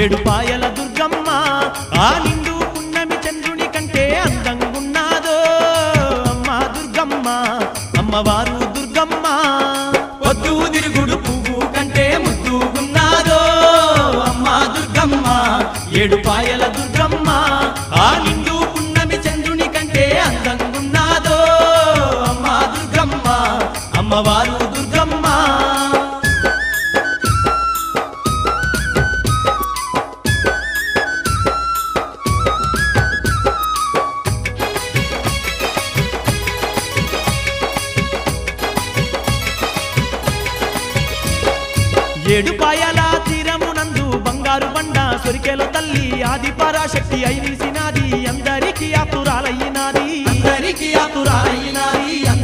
ఏడుపాయల దుర్గమ్మ ఆ నిండు పున్నమి చంద్రుని కంటే అందంగున్నాదో అమ్మ దుర్గమ్మ అమ్మవారు దుర్గమ్మ పొద్దు తిరుగుడు పువ్వు కంటే ముద్దుగున్నాదో అమ్మ దుర్గమ్మ ఏడుపాయల దుర్గమ్మ ఆ నిండు పున్నమి చంద్రుని కంటే అందంగున్నాదో అమ్మ దుర్గమ్మ అమ్మవారు దుర్గమ్మ ఏడుపాయల తీరమునందు బంగారు బండ సొరికెలో తల్లి ఆది పరాశక్తి అయి నిలిసినాది అందరికీ ఆతురాలయ్యినాది